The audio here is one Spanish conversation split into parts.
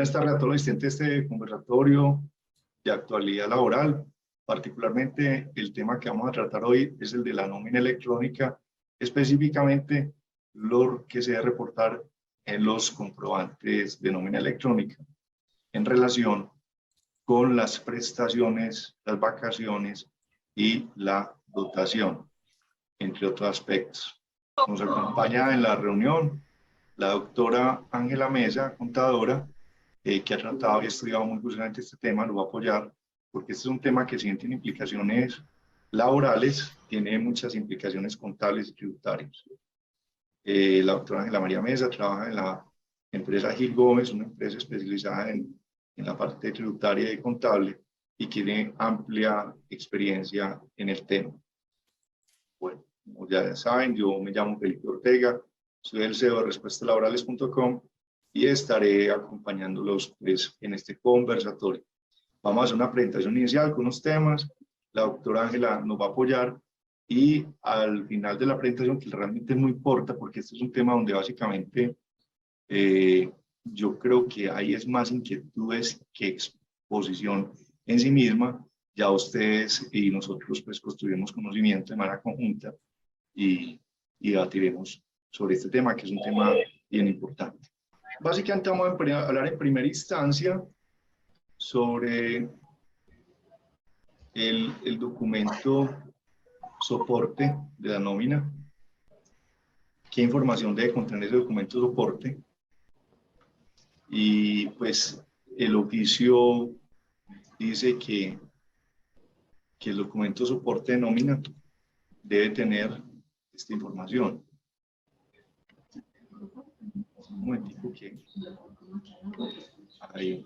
Buenas tardes a todos los asistentes de este conversatorio de actualidad laboral. Particularmente el tema que vamos a tratar hoy es el de la nómina electrónica, específicamente lo que se debe reportar en los comprobantes de nómina electrónica en relación con las prestaciones, las vacaciones y la dotación, entre otros aspectos. Nos acompaña en la reunión la doctora Ángela Mesa, contadora, que ha tratado y estudiado muy curiosamente este tema, lo va a apoyar, porque este es un tema que si bien tiene implicaciones laborales, tiene muchas implicaciones contables y tributarias. La doctora Ángela María Mesa trabaja en la empresa Gil Gómez, una empresa especializada en la parte tributaria y contable, y tiene amplia experiencia en el tema. Bueno, como ya saben, yo me llamo Felipe Ortega, soy el CEO de respuestaslaborales.com y estaré acompañándolos pues, en este conversatorio. Vamos a hacer una presentación inicial con unos temas, la doctora Ángela nos va a apoyar y al final de la presentación, que realmente no importa porque este es un tema donde básicamente yo creo que ahí es más inquietudes que exposición en sí misma. Ya ustedes y nosotros pues construimos conocimiento de manera conjunta y debatiremos sobre este tema, que es un tema bien importante. Básicamente vamos a hablar en primera instancia sobre el documento soporte de la nómina. ¿Qué información debe contener ese documento soporte? Y pues el oficio dice que el documento soporte de nómina debe tener esta información. Un momentico que ahí.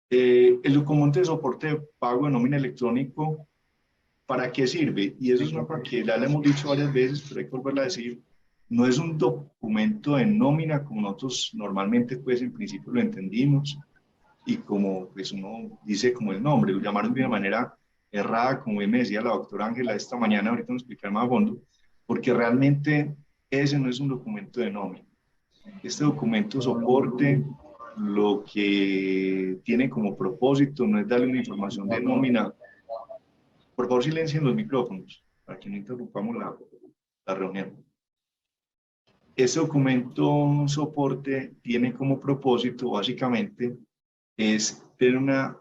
El documento de soporte de pago de nómina electrónico, ¿para qué sirve? Y eso es una cosa que ya le hemos dicho varias veces, pero hay que volverla a decir. No es un documento de nómina como nosotros normalmente pues en principio lo entendimos y como pues uno dice como el nombre, lo llamaron de una manera errada, como me decía la doctora Ángela esta mañana, ahorita nos explicará más a fondo, porque realmente ese no es un documento de nómina. Este documento soporte lo que tiene como propósito no es darle una información de nómina. Por favor, silencien los micrófonos para que no interrumpamos la reunión. Este documento soporte tiene como propósito básicamente es tener una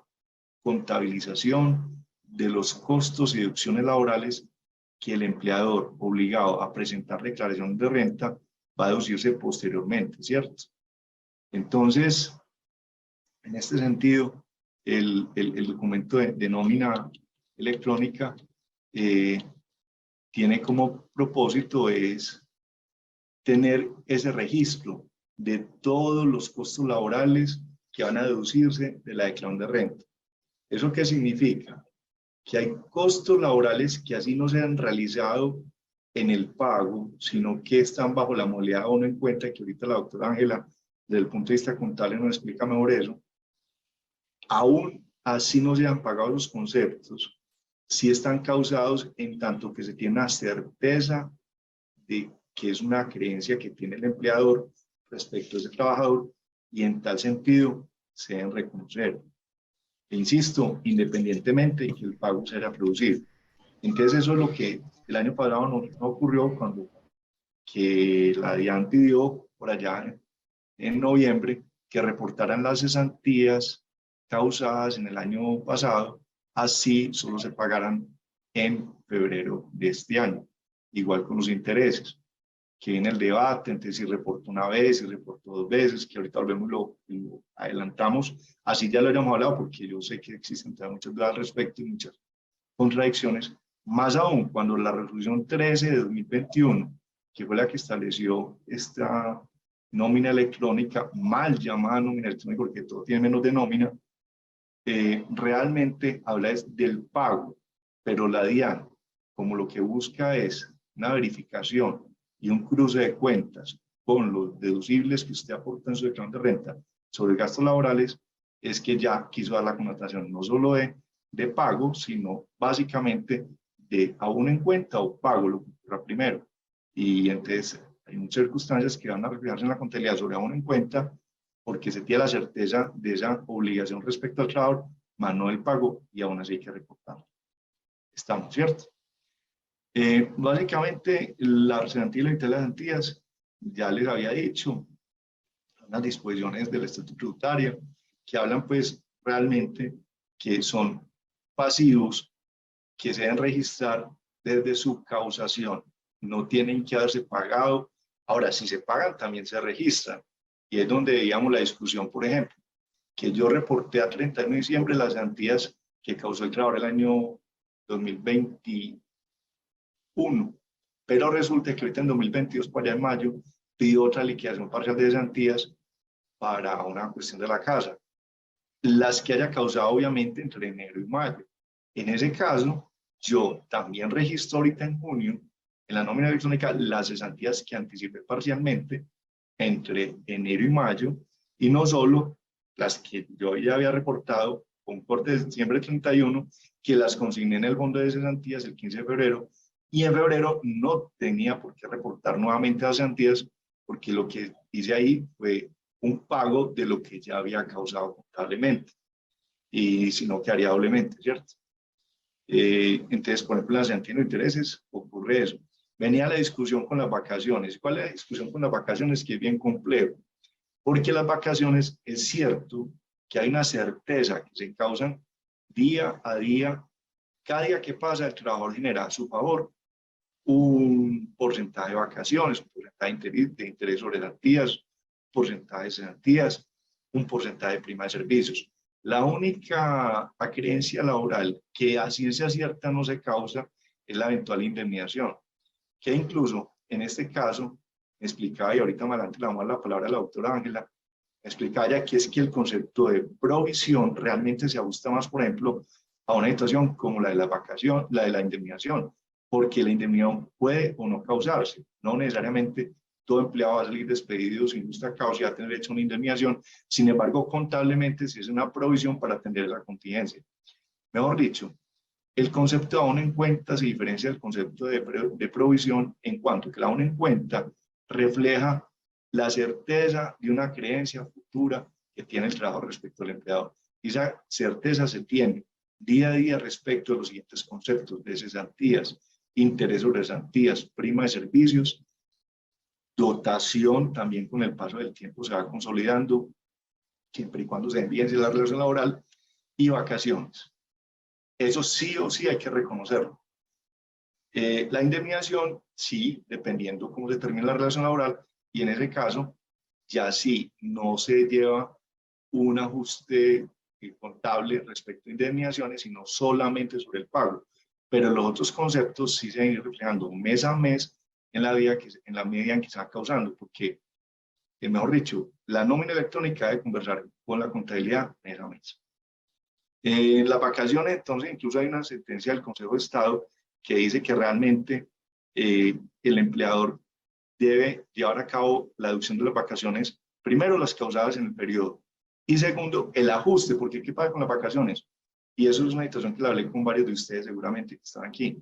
contabilización de los costos y deducciones laborales que el empleador obligado a presentar declaración de renta va a deducirse posteriormente, ¿cierto? Entonces, en este sentido, el documento de nómina electrónica tiene como propósito es tener ese registro de todos los costos laborales que van a deducirse de la declaración de renta. ¿Eso qué significa? Que hay costos laborales que así no se han realizado en el pago, sino que están bajo la modalidad uno en cuenta, que ahorita la doctora Ángela, desde el punto de vista contable, nos explica mejor eso. Aún así no se han pagado los conceptos, sí están causados en tanto que se tiene una certeza de que es una creencia que tiene el empleador respecto a ese trabajador y en tal sentido se deben reconocer. E insisto, independientemente de que el pago se haya producido. Entonces eso es lo que el año pasado no ocurrió cuando que la DIAN pidió por allá en noviembre que reportaran las cesantías causadas en el año pasado, así solo se pagaran en febrero de este año. Igual con los intereses, que viene el debate entre si reportó una vez, si reportó dos veces, que ahorita volvemos lo adelantamos, así ya lo habíamos hablado, porque yo sé que existen muchas dudas al respecto y muchas contradicciones, más aún cuando la resolución 13 de 2021, que fue la que estableció esta nómina electrónica, mal llamada nómina electrónica, porque todo tiene menos de nómina, realmente habla del pago, pero la DIAN, como lo que busca es una verificación y un cruce de cuentas con los deducibles que usted aporta en su declaración de renta sobre gastos laborales, es que ya quiso dar la connotación no solo de pago, sino básicamente de aún en cuenta o pago lo que ocurra primero. Y entonces hay muchas circunstancias que van a reflejarse en la contabilidad sobre abono en cuenta, porque se tiene la certeza de esa obligación respecto al trabajador, más no el pago, y aún así hay que reportarlo. Estamos, ¿cierto? Básicamente, la cesantía y la mitad de las cesantías, ya les había dicho, unas disposiciones del Estatuto Tributario que hablan pues realmente que son pasivos que se deben registrar desde su causación, no tienen que haberse pagado. Ahora, si se pagan, también se registran, y es donde veíamos la discusión, por ejemplo, que yo reporté a 31 de diciembre las cesantías que causó el trabajador el año 2021, pero resulta que ahorita en 2022, para allá en mayo, pidió otra liquidación parcial de cesantías para una cuestión de la casa, las que haya causado obviamente entre enero y mayo. En ese caso, yo también registro ahorita en junio, en la nómina electrónica, las cesantías que anticipé parcialmente entre enero y mayo, y no solo las que yo ya había reportado con corte de diciembre 31, que las consigné en el fondo de cesantías el 15 de febrero, y en febrero no tenía por qué reportar nuevamente las cesantías, porque lo que hice ahí fue un pago de lo que ya había causado contablemente, y si no quedaría doblemente, ¿cierto? Entonces, por ejemplo, en la cesantía de intereses ocurre eso. Venía la discusión con las vacaciones. ¿Cuál es la discusión con las vacaciones? Que es bien complejo, porque las vacaciones es cierto que hay una certeza que se causan día a día. Cada día que pasa, el trabajador genera a su favor un porcentaje de vacaciones, un porcentaje de interés sobre cesantías, porcentaje de cesantías, un porcentaje de prima de servicios. La única acreencia laboral que a ciencia cierta no se causa es la eventual indemnización, que incluso en este caso, me explicaba, y ahorita más adelante le vamos a dar la palabra a la doctora Ángela, me explicaba ya que es que el concepto de provisión realmente se ajusta más, por ejemplo, a una situación como la de la vacación, la de la indemnización, porque la indemnización puede o no causarse, no necesariamente todo empleado va a salir despedido sin justa causa y va a tener hecho una indemnización. Sin embargo, contablemente sí es una provisión para atender la contingencia. Mejor dicho, el concepto de abono en cuenta se diferencia del concepto de provisión en cuanto que el abono en cuenta refleja la certeza de una creencia futura que tiene el trabajador respecto al empleador. Y esa certeza se tiene día a día respecto a los siguientes conceptos de cesantías, interés sobre cesantías, prima de servicios, dotación también con el paso del tiempo se va consolidando, siempre y cuando se envíe la relación laboral, y vacaciones. Eso sí o sí hay que reconocerlo. La indemnización, sí, dependiendo cómo se termine la relación laboral, y en ese caso, ya sí no se lleva un ajuste contable respecto a indemnizaciones, sino solamente sobre el pago. Pero los otros conceptos sí se van a ir reflejando mes a mes en la medida en que se va causando, porque, mejor dicho, la nómina electrónica debe conversar con la contabilidad mes a mes. Las vacaciones, entonces, incluso hay una sentencia del Consejo de Estado que dice que realmente el empleador debe llevar a cabo la deducción de las vacaciones, primero las causadas en el periodo, y segundo, el ajuste, porque ¿qué pasa con las vacaciones? Y eso es una situación que la hablé con varios de ustedes seguramente que están aquí,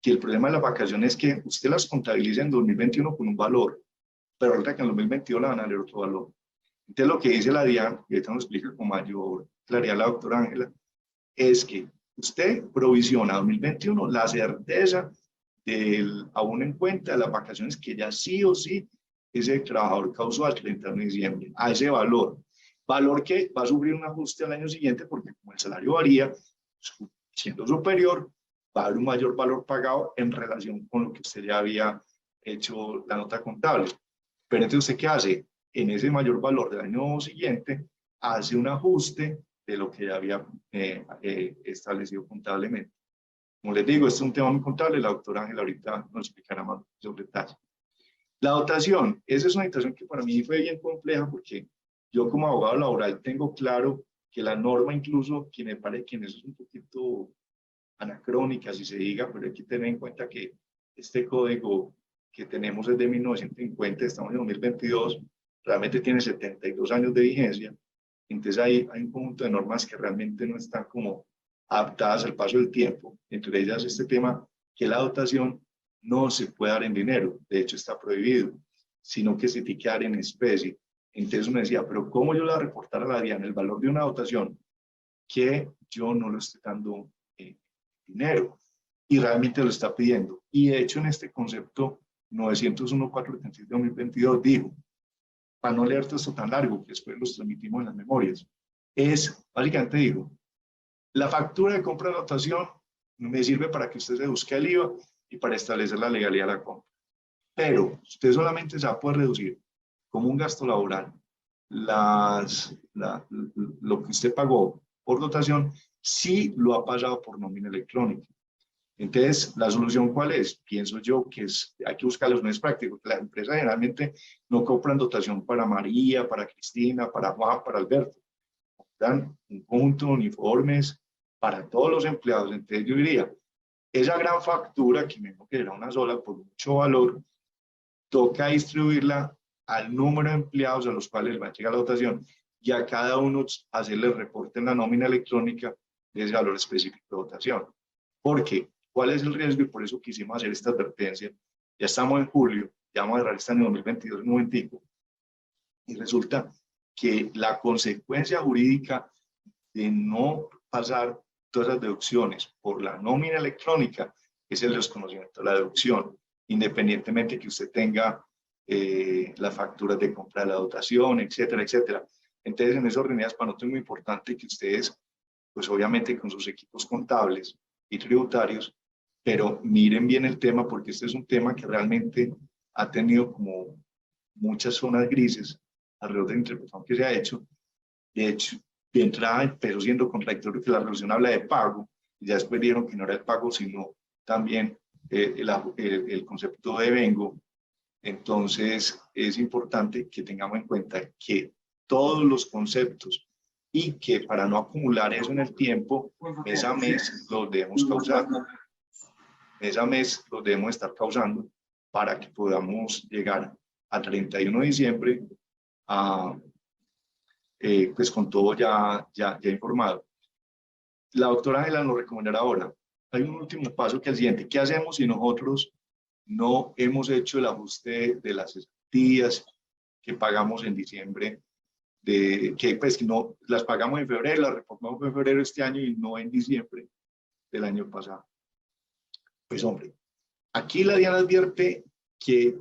que el problema de las vacaciones es que usted las contabiliza en 2021 con un valor, pero ahorita que en 2022 la van a leer otro valor. Entonces lo que dice la DIAN, y ahorita nos explica con mayor claridad la doctora Ángela, es que usted provisiona 2021 la certeza del abono en cuenta de las vacaciones que ya sí o sí ese trabajador causó al 31 de diciembre, a ese valor. Valor que va a sufrir un ajuste al año siguiente porque como el salario varía, siendo superior, va a haber un mayor valor pagado en relación con lo que usted ya había hecho la nota contable. Pero entonces, ¿usted qué hace? En ese mayor valor del año siguiente, hace un ajuste de lo que ya había establecido contablemente. Como les digo, este es un tema muy contable, la doctora Ángela ahorita nos explicará más sobre detalles. La dotación, esa es una situación que para mí fue bien compleja porque yo como abogado laboral tengo claro que la norma incluso, que me parece que en eso es un poquito anacrónica, si se diga, pero hay que tener en cuenta que este código que tenemos es de 1950, estamos en 2022, realmente tiene 72 años de vigencia, entonces hay un conjunto de normas que realmente no están como adaptadas al paso del tiempo, entre ellas este tema que la dotación no se puede dar en dinero, de hecho está prohibido. sino que se tiene que dar en especie. Entonces uno decía, pero ¿cómo yo le voy a reportar a la DIAN el valor de una dotación que yo no lo estoy dando dinero y realmente lo está pidiendo? Y de hecho en este concepto 901.436/2022 dijo, para no leer esto tan largo, que después los transmitimos en las memorias, básicamente dijo, la factura de compra de dotación me sirve para que usted se busque el IVA y para establecer la legalidad de la compra. Pero usted solamente se va a poder reducir como un gasto laboral lo que usted pagó por dotación si lo ha pasado por nómina electrónica. Entonces, ¿la solución cuál es? Pienso yo que hay que buscar los medios prácticos. Las empresas generalmente no compran dotación para María, para Cristina, para Juan, para Alberto. Dan un conjunto de uniformes para todos los empleados. Entonces yo diría, esa gran factura, que me que era una sola por mucho valor, toca distribuirla al número de empleados a los cuales va a llegar la dotación y a cada uno hacerle reporte en la nómina electrónica de ese valor específico de dotación. Porque, ¿cuál es el riesgo? Y por eso quisimos hacer esta advertencia. Ya estamos en julio, ya vamos a cerrar este año 2022 en un momentico, y resulta que la consecuencia jurídica de no pasar todas las deducciones por la nómina electrónica es el desconocimiento de la deducción, independientemente que usted tenga las facturas de compra de la dotación, etcétera, etcétera. Entonces, en esas reuniones, para nosotros es muy importante que ustedes, pues obviamente con sus equipos contables y tributarios, pero miren bien el tema, porque este es un tema que realmente ha tenido como muchas zonas grises alrededor de la interpretación que se ha hecho. De hecho, de entrada empezó siendo contradictorio que la resolución habla de pago, y ya después dijeron que no era el pago, sino también el concepto de vengo. Entonces, es importante que tengamos en cuenta que todos los conceptos y que para no acumular eso en el tiempo, mes a mes los debemos causar. Mes a mes los debemos estar causando para que podamos llegar a 31 de diciembre pues con todo ya informado. La doctora Ángela nos recomendará ahora. Hay un último paso que es el siguiente. ¿Qué hacemos si nosotros no hemos hecho el ajuste de las cesantías que pagamos en diciembre? Que pues no las pagamos en febrero, las reportamos en febrero este año y no en diciembre del año pasado. Pues hombre, aquí la DIAN advierte que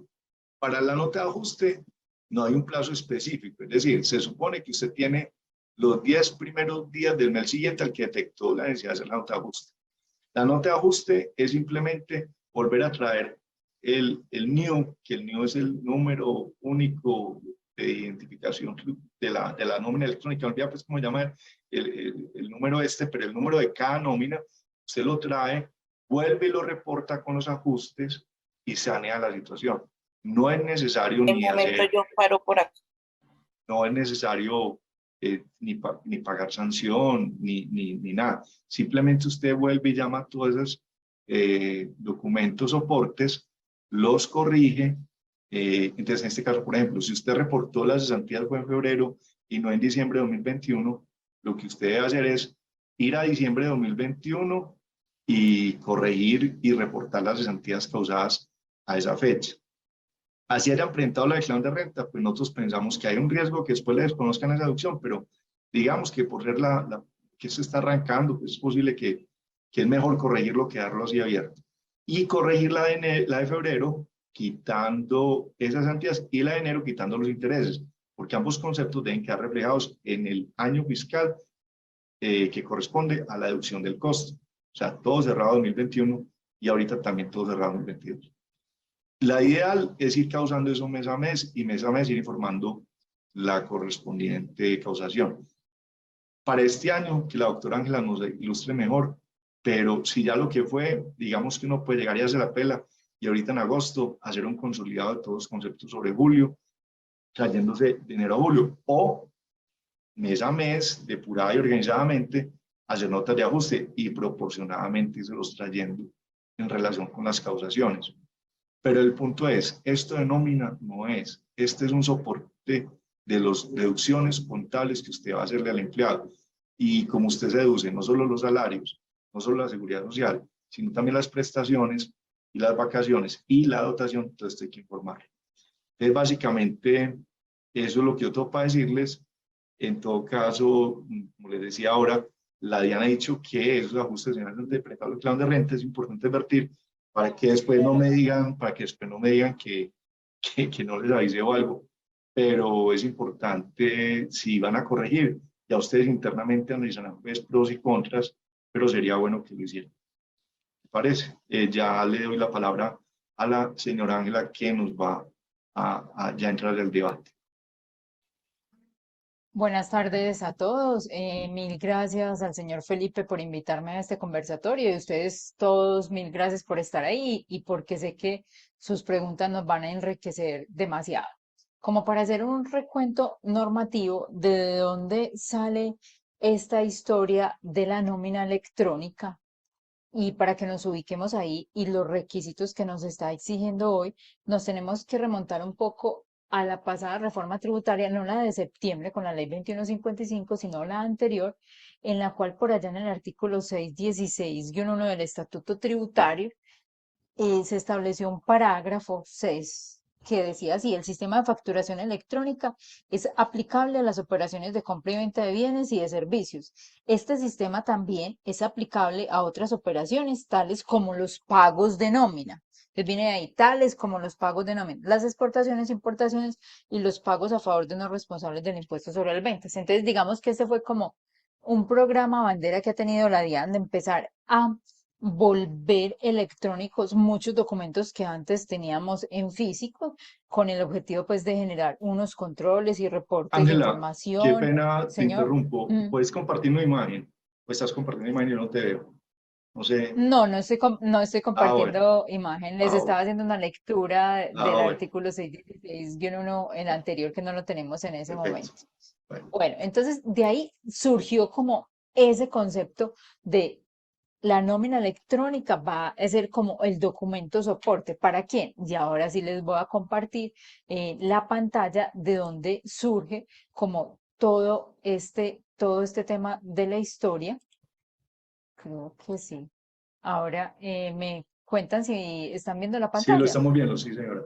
para la nota de ajuste no hay un plazo específico, es decir, se supone que usted tiene los 10 primeros días del mes siguiente al que detectó la necesidad de hacer la nota de ajuste. La nota de ajuste es simplemente volver a traer el NIU, que el NIU es el número único de identificación de la nómina electrónica. No olvida pues cómo se llama el número pero el número de cada nómina, usted lo trae, vuelve y lo reporta con los ajustes y sanea la situación. No es necesario ni hacer... yo paro por acá. No es necesario ni pagar sanción, ni nada. Simplemente usted vuelve y llama a todos esos documentos, soportes, los corrige. Entonces, en este caso, por ejemplo, si usted reportó las cesantías fue en febrero y no en diciembre de 2021, lo que usted debe hacer es ir a diciembre de 2021 y corregir y reportar las cesantías causadas a esa fecha. Así hayan presentado la declaración de renta, pues nosotros pensamos que hay un riesgo que después le desconozcan esa deducción, pero digamos que por ser que se está arrancando, pues es posible que es mejor corregirlo que dejarlo así abierto. Y corregir la de febrero, quitando esas cesantías, y la de enero, quitando los intereses, porque ambos conceptos deben quedar reflejados en el año fiscal que corresponde a la deducción del costo. O sea, todo cerrado 2021 y ahorita también todo cerrado 2022. La ideal es ir causando eso mes a mes y mes a mes ir informando la correspondiente causación. Para este año, que la doctora Ángela nos ilustre mejor, pero si ya lo que fue, digamos que uno puede llegar y hacer la pela y ahorita en agosto hacer un consolidado de todos los conceptos sobre julio, trayéndose de enero a julio, o mes a mes, depurada y organizadamente, hacer notas de ajuste y proporcionadamente se los trayendo en relación con las causaciones. Pero el punto es, esto de nómina no es, este es un soporte de las deducciones contables que usted va a hacerle al empleado. Y como usted se deduce, no solo los salarios, no solo la seguridad social, sino también las prestaciones y las vacaciones y la dotación, entonces hay que informar. Entonces, básicamente, eso es lo que yo tengo para decirles. En todo caso, como les decía ahora, la DIAN ha dicho que esos ajustes finales de precaución del plan de renta es importante advertir para que después no me digan, para que después no me digan que no les avisé o algo. Pero es importante, si van a corregir, ya ustedes internamente analizarán pues, pros y contras, pero sería bueno que lo hicieran. ¿Me parece? Ya le doy la palabra a la señora Ángela que nos va a ya entrar al debate. Buenas tardes a todos. Mil gracias al señor Felipe por invitarme a este conversatorio y a ustedes todos mil gracias por estar ahí y porque sé que sus preguntas nos van a enriquecer demasiado. Como para hacer un recuento normativo de dónde sale esta historia de la nómina electrónica y para que nos ubiquemos ahí y los requisitos que nos está exigiendo hoy, nos tenemos que remontar un poco a la pasada reforma tributaria, no la de septiembre con la ley 2155, sino la anterior, en la cual por allá en el artículo 616-1 del Estatuto Tributario se estableció un parágrafo 6 que decía así: el sistema de facturación electrónica es aplicable a las operaciones de compra y venta de bienes y de servicios. Este sistema también es aplicable a otras operaciones, tales como los pagos de nómina. Entonces viene ahí, tales como los pagos de nómina, las exportaciones, importaciones y los pagos a favor de los responsables del impuesto sobre las ventas. Entonces, digamos que este fue como un programa bandera que ha tenido la DIAN de empezar a volver electrónicos muchos documentos que antes teníamos en físico, con el objetivo pues de generar unos controles y reportes de Ángela, qué información. pena, te Señor, interrumpo. mm, ¿Puedes compartir una imagen? Pues estás compartiendo imagen y yo no te veo. No sé. no estoy Bueno. compartiendo imagen, les Ah, estaba haciendo una lectura del bueno. artículo 616-1, el anterior, que no lo tenemos en ese Perfecto. momento. Bueno, Bueno, entonces de ahí surgió como ese concepto de la nómina electrónica va a ser como el documento soporte. ¿Para quién? Y ahora sí les voy a compartir la pantalla de donde surge como todo este tema de la historia. Creo que sí. Ahora me cuentan si están viendo la sí, lo pantalla. estamos viendo, sí, señora.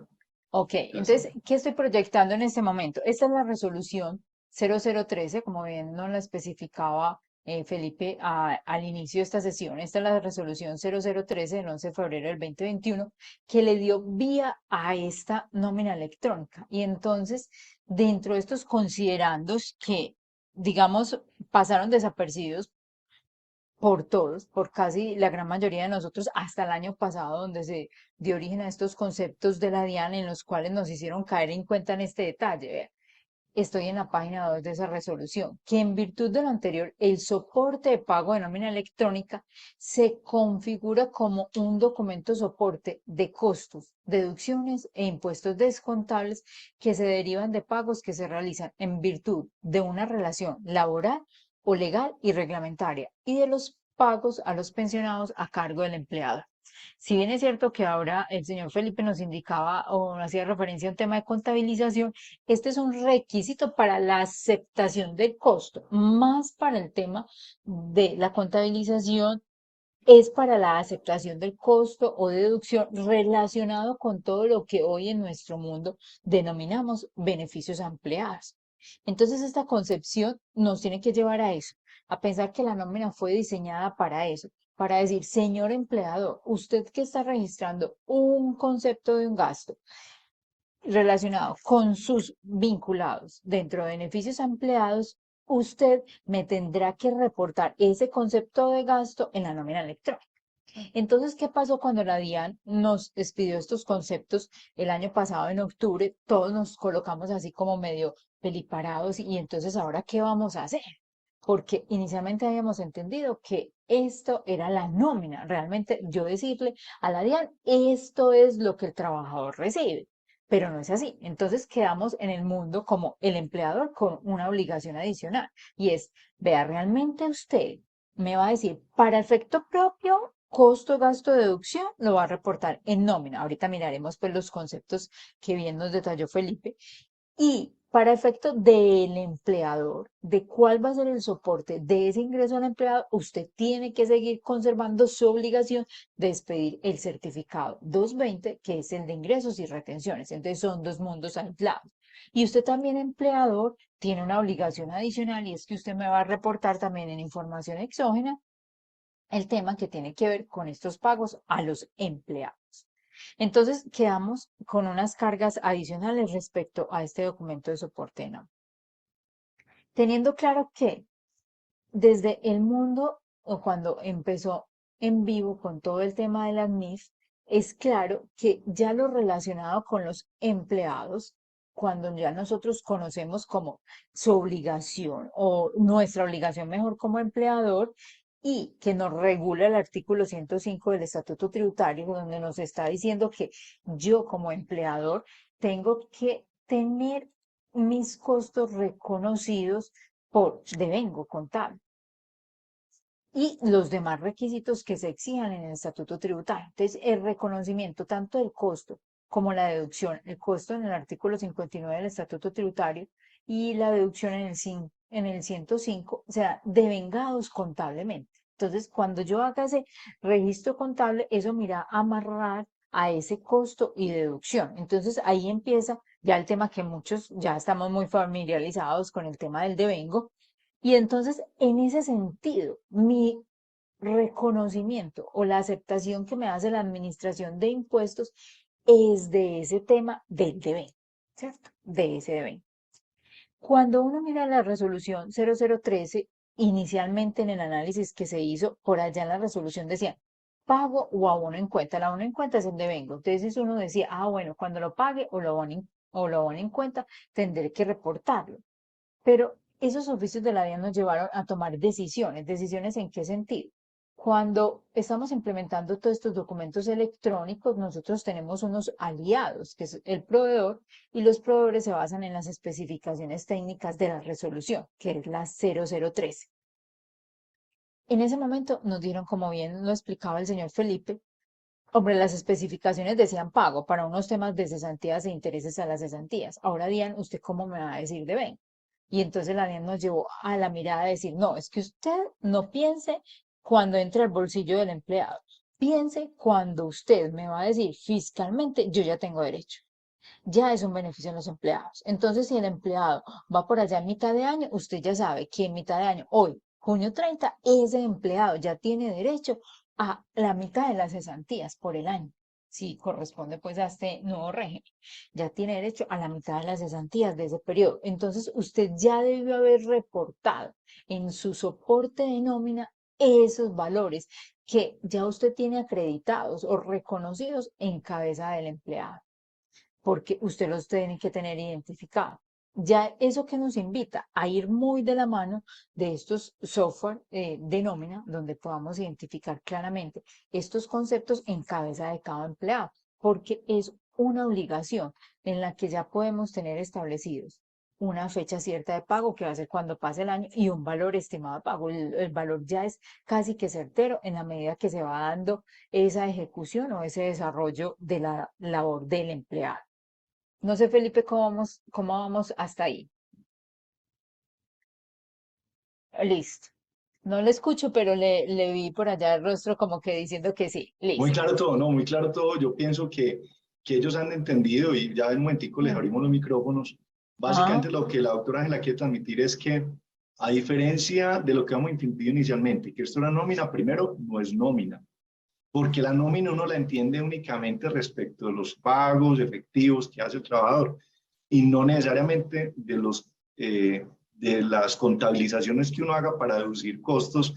Ok, Ya estamos entonces, viendo. ¿qué estoy proyectando en este momento? Esta es la resolución 0013, como bien nos la especificaba Felipe al inicio de esta sesión. Esta es la resolución 0013 del 11 de febrero del 2021 que le dio vía a esta nómina electrónica. Y entonces, dentro de estos considerandos que, digamos, pasaron desapercibidos por todos, por casi la gran mayoría de nosotros, hasta el año pasado, donde se dio origen a estos conceptos de la DIAN en los cuales nos hicieron caer en cuenta en este detalle. Vea, estoy en la página 2 de esa resolución, que en virtud de lo anterior, el soporte de pago de nómina electrónica se configura como un documento soporte de costos, deducciones e impuestos descontables que se derivan de pagos que se realizan en virtud de una relación laboral o legal y reglamentaria y de los pagos a los pensionados a cargo del empleado. Si bien es cierto que ahora el señor Felipe nos indicaba o hacía referencia a un tema de contabilización, este es un requisito para la aceptación del costo, más para el tema de la contabilización es para la aceptación del costo o deducción relacionado con todo lo que hoy en nuestro mundo denominamos beneficios ampliados. Entonces, esta concepción nos tiene que llevar a eso, a pensar que la nómina fue diseñada para eso, para decir, señor empleador, usted que está registrando un concepto de un gasto relacionado con sus vinculados dentro de beneficios empleados, usted me tendrá que reportar ese concepto de gasto en la nómina electrónica. Entonces, ¿qué pasó cuando la DIAN nos expidió estos conceptos el año pasado en octubre? Todos nos colocamos así como medio peliparados y entonces ahora, ¿qué vamos a hacer? Porque inicialmente habíamos entendido que esto era la nómina, realmente yo decirle a la DIAN, esto es lo que el trabajador recibe, pero no es así. Entonces quedamos en el mundo como el empleador con una obligación adicional y es, vea, realmente usted me va a decir, para efecto propio, costo, gasto, deducción, lo va a reportar en nómina. Ahorita miraremos pues los conceptos que bien nos detalló Felipe. Y para efecto del empleador, de cuál va a ser el soporte de ese ingreso al empleado, usted tiene que seguir conservando su obligación de expedir el certificado 220, que es el de ingresos y retenciones. Entonces son dos mundos aislados. Y usted también, empleador, tiene una obligación adicional, y es que usted me va a reportar también en información exógena el tema que tiene que ver con estos pagos a los empleados. Entonces, quedamos con unas cargas adicionales respecto a este documento de soporte de nómina. Teniendo claro que desde el mundo, o cuando empezó en vivo con todo el tema de las NIF, es claro que ya lo relacionado con los empleados, cuando ya nosotros conocemos como su obligación o nuestra obligación mejor como empleador, y que nos regula el artículo 105 del Estatuto Tributario, donde nos está diciendo que yo como empleador tengo que tener mis costos reconocidos por devengo contable y los demás requisitos que se exijan en el Estatuto Tributario. Entonces, el reconocimiento tanto del costo como la deducción, el costo en el artículo 59 del Estatuto Tributario y la deducción en el 105, o sea, devengados contablemente. Entonces, cuando yo haga ese registro contable, eso me irá a amarrar a ese costo y deducción. Entonces, ahí empieza ya el tema que muchos ya estamos muy familiarizados con el tema del devengo, y entonces, en ese sentido, mi reconocimiento o la aceptación que me hace la administración de impuestos es de ese tema del devengo, ¿cierto? De ese devengo. Cuando uno mira la resolución 0013, inicialmente en el análisis que se hizo, por allá en la resolución decía pago o abono en cuenta. El abono en cuenta es el devengo. Entonces uno decía, bueno, cuando lo pague o lo abone en cuenta, tendré que reportarlo. Pero esos oficios de la DIAN nos llevaron a tomar decisiones. ¿Decisiones en qué sentido? Cuando estamos implementando todos estos documentos electrónicos, nosotros tenemos unos aliados, que es el proveedor, y los proveedores se basan en las especificaciones técnicas de la resolución, que es la 0013. En ese momento nos dieron, como bien lo explicaba el señor Felipe, hombre, las especificaciones decían pago para unos temas de cesantías e intereses a las cesantías. Ahora, Dian, ¿usted cómo me va a decir de ven? Y entonces la DIAN nos llevó a la mirada de decir, no, es que usted no piense cuando entre al bolsillo del empleado. Piense cuando usted me va a decir fiscalmente, yo ya tengo derecho. Ya es un beneficio en los empleados. Entonces, si el empleado va por allá en mitad de año, usted ya sabe que en mitad de año, hoy, junio 30, ese empleado ya tiene derecho a la mitad de las cesantías por el año. Si corresponde pues a este nuevo régimen, ya tiene derecho a la mitad de las cesantías de ese periodo. Entonces, usted ya debió haber reportado en su soporte de nómina esos valores que ya usted tiene acreditados o reconocidos en cabeza del empleado, porque usted los tiene que tener identificados. Ya eso que nos invita a ir muy de la mano de estos software de nómina, donde podamos identificar claramente estos conceptos en cabeza de cada empleado, porque es una obligación en la que ya podemos tener establecidos una fecha cierta de pago, que va a ser cuando pase el año, y un valor estimado de pago. El valor ya es casi que certero en la medida que se va dando esa ejecución o ese desarrollo de la labor del empleado. No sé, Felipe, cómo vamos hasta ahí. Listo. No le escucho, pero le vi por allá el rostro como que diciendo que sí. Muy Listo. claro todo, ¿no? Muy claro todo. Yo pienso que ellos han entendido y ya en un momentico les Mm. abrimos los micrófonos. Ajá. Básicamente lo que la doctora Ángela quiere transmitir es que, a diferencia de lo que hemos entendido inicialmente, que esto era nómina, primero, no es nómina, porque la nómina uno la entiende únicamente respecto de los pagos efectivos que hace el trabajador y no necesariamente de las contabilizaciones que uno haga para deducir costos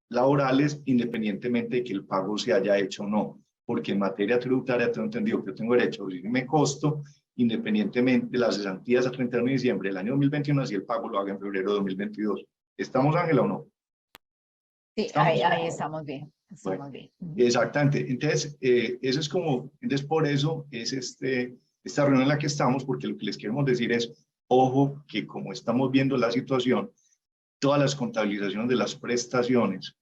laborales, independientemente de que el pago se haya hecho o no, porque en materia tributaria tengo entendido que yo tengo derecho a deducirme costo independientemente de las cesantías a 31 de diciembre del año 2021, así el pago lo haga en febrero de 2022. ¿Estamos, Ángela, o no? Sí, ¿Estamos? ahí estamos bien. Bueno, Estamos bien. Ujú. exactamente. Entonces, eso es como, entonces por eso es esta reunión en la que estamos, porque lo que les queremos decir es, ojo, que como estamos viendo la situación, todas las contabilizaciones de las prestaciones,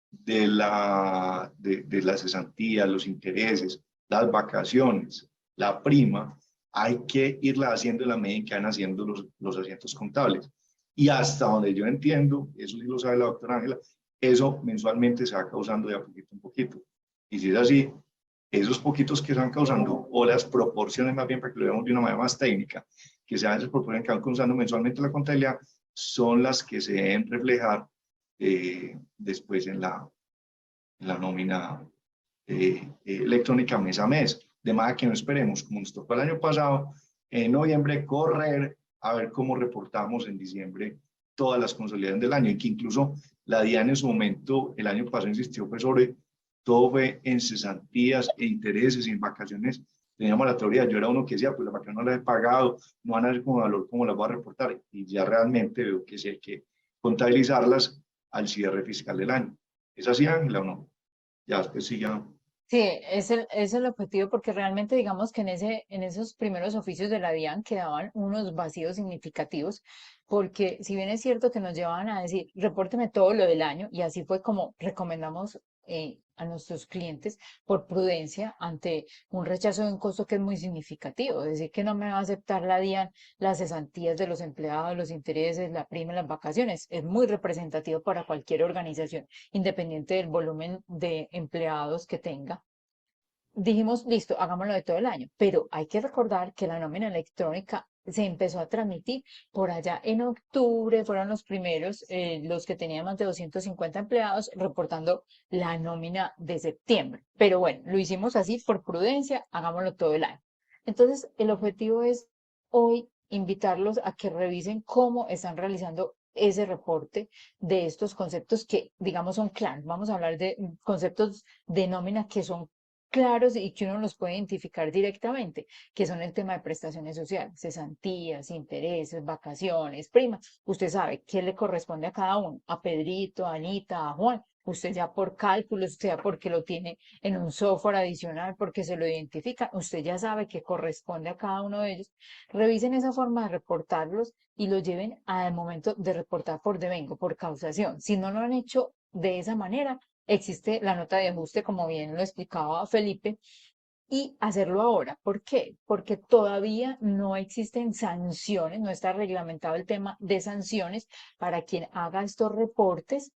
de las cesantías, los intereses, las vacaciones, la prima, hay que irla haciendo en la medida en que van haciendo los asientos contables. Y hasta donde yo entiendo, eso sí lo sabe la doctora Ángela, eso mensualmente se va causando de a poquito en poquito. Y si es así, esos poquitos que se van causando, o las proporciones más bien, para que lo veamos de una manera más técnica, que sean esas proporciones que van causando mensualmente la contabilidad, son las que se deben reflejar después en la nómina electrónica mes a mes. De manera que no esperemos, como nos tocó el año pasado, en noviembre, correr a ver cómo reportamos en diciembre todas las consolidaciones del año, y que incluso la DIAN en su momento, el año pasado, insistió pues sobre todo fue en cesantías e intereses y en vacaciones. Teníamos la teoría, yo era uno que decía, pues las vacaciones no las he pagado, no van a ser como valor, ¿cómo las voy a reportar? Y ya realmente veo que sí hay que contabilizarlas al cierre fiscal del año. ¿Es así, Ángela, o no? Ya después sí, ya. Sí, es el objetivo porque realmente digamos que en esos primeros oficios de la DIAN quedaban unos vacíos significativos porque si bien es cierto que nos llevaban a decir, repórteme todo lo del año y así fue como recomendamos a nuestros clientes por prudencia ante un rechazo de un costo que es muy significativo, es decir, que no me va a aceptar la DIAN las cesantías de los empleados, los intereses, la prima, las vacaciones, es muy representativo para cualquier organización independiente del volumen de empleados que tenga. Dijimos, listo, hagámoslo de todo el año, pero hay que recordar que la nómina electrónica se empezó a transmitir por allá en octubre, fueron los primeros, los que tenían más de 250 empleados, reportando la nómina de septiembre. Pero bueno, lo hicimos así por prudencia, hagámoslo todo el año. Entonces, el objetivo es hoy invitarlos a que revisen cómo están realizando ese reporte de estos conceptos que, digamos, son claros. Vamos a hablar de conceptos de nómina que son claros y que uno los puede identificar directamente, que son el tema de prestaciones sociales, cesantías, intereses, vacaciones, primas. Usted sabe qué le corresponde a cada uno, a Pedrito, a Anita, a Juan. Usted ya por cálculos, sea porque lo tiene en un software adicional, porque se lo identifica, usted ya sabe qué corresponde a cada uno de ellos. Revisen esa forma de reportarlos y lo lleven al momento de reportar por devengo, por causación. Si no lo han hecho de esa manera, existe la nota de ajuste, como bien lo explicaba Felipe, y hacerlo ahora. ¿Por qué? Porque todavía no existen sanciones, no está reglamentado el tema de sanciones para quien haga estos reportes